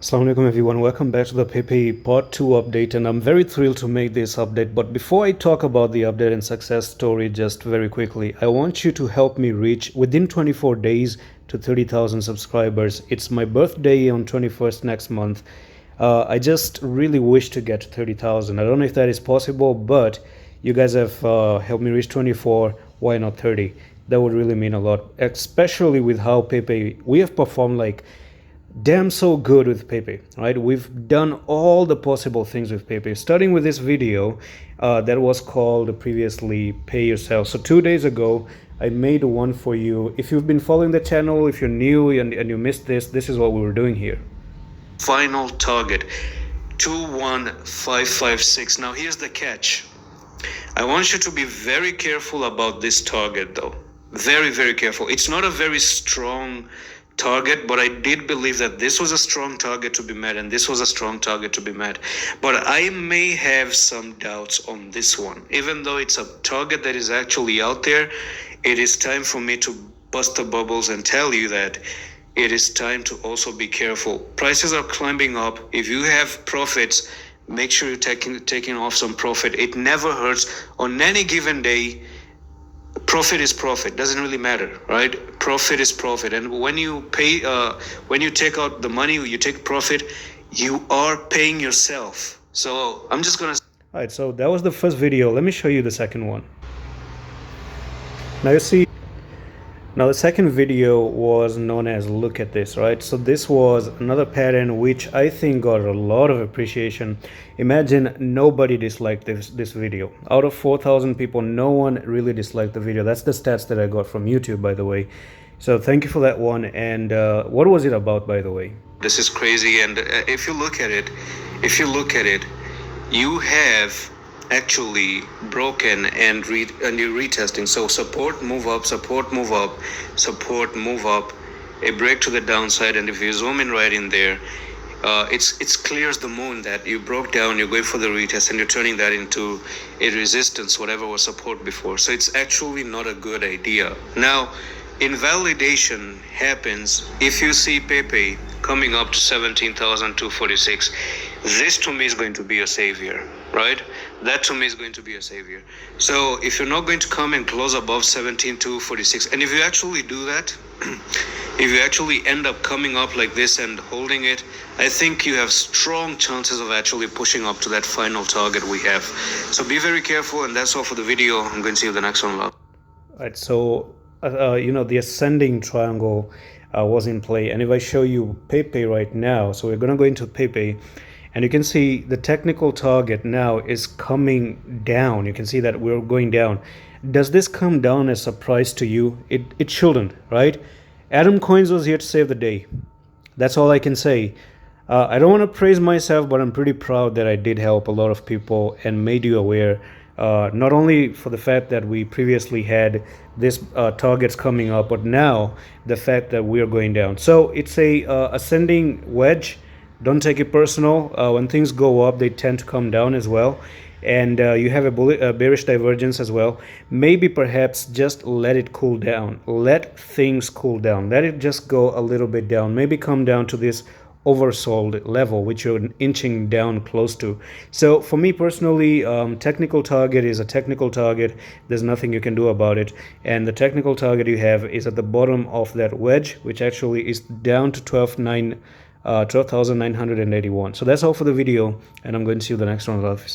Assalamu alaikum everyone, welcome back to the Pepe part 2 update, and I'm very thrilled to make this update. But before I talk about the update and success story, just very quickly, I want you to help me reach within 24 days to 30,000 subscribers. It's my birthday on 21st next month. I just really wish to get to 30,000. I don't know if that is possible, but you guys have helped me reach 24. Why not 30? That would really mean a lot, especially with how Pepe, we have performed like damn so good with Pepe, right? We've done all the possible things with Pepe, starting with this video that was called previously Pay Yourself. So 2 days ago I made one for you. If you've been following the channel, if you're new and you missed this is what we were doing here. Final target 21556. Now here's the catch. I want you to be very careful about this target though. Very careful. It's not a very strong target, but I did believe that this was a strong target to be met and this was a strong target to be met. But I may have some doubts on this one. Even though it's a target that is actually out there, it is time for me to bust the bubbles and tell you that it is time to also be careful. Prices are climbing up. If you have profits, make sure you're taking off some profit. It never hurts. On any given day, profit is profit. Doesn't really matter, right? Profit is profit. And when you pay, when you take out the money, you take profit, you are paying yourself. So I'm just gonna. All right. So that was the first video. Let me show you the second one. Now you see. Now the second video was known as look at this, right? So this was another pattern which I think got a lot of appreciation. Imagine nobody disliked this video. Out of 4,000 people, no one really disliked the video. That's the stats that I got from YouTube, by the way. So thank you for that one. And what was it about, by the way? This is crazy. And if you look at it, you have actually broken and you're retesting. So support, move up, support, move up, support, move up, a break to the downside. And if you zoom in right in there, it's clear as the moon that you broke down, you're going for the retest and you're turning that into a resistance, whatever was support before. So it's actually not a good idea. Now, invalidation happens if you see Pepe coming up to 17,246. This to me is going to be a savior, right? That to me is going to be a savior. So if you're not going to come and close above 17,246, and if you actually do that, if you actually end up coming up like this and holding it, I think you have strong chances of actually pushing up to that final target we have. So be very careful, and that's all for the video. I'm going to see you in the next one. All right, so the ascending triangle was in play, and if I show you Pepe right now, so we're going to go into Pepe, and you can see the technical target now is coming down. You can see that we're going down. Does this come down as a surprise to you? It shouldn't, right? Adam Coins was here to save the day. That's all I can say. I don't want to praise myself, but I'm pretty proud that I did help a lot of people and made you aware. Not only for the fact that we previously had this targets coming up, but now the fact that we are going down. So it's a ascending wedge. Don't take it personal. When things go up, they tend to come down as well. And you have a bearish divergence as well. Maybe perhaps just let it cool down. Let things cool down. Let it just go a little bit down. Maybe come down to this oversold level, which you're inching down close to. So for me personally, technical target is a technical target. There's nothing you can do about it. And the technical target you have is at the bottom of that wedge, which actually is down to 12,981. So that's all for the video, and I'm going to see you the next one. Love.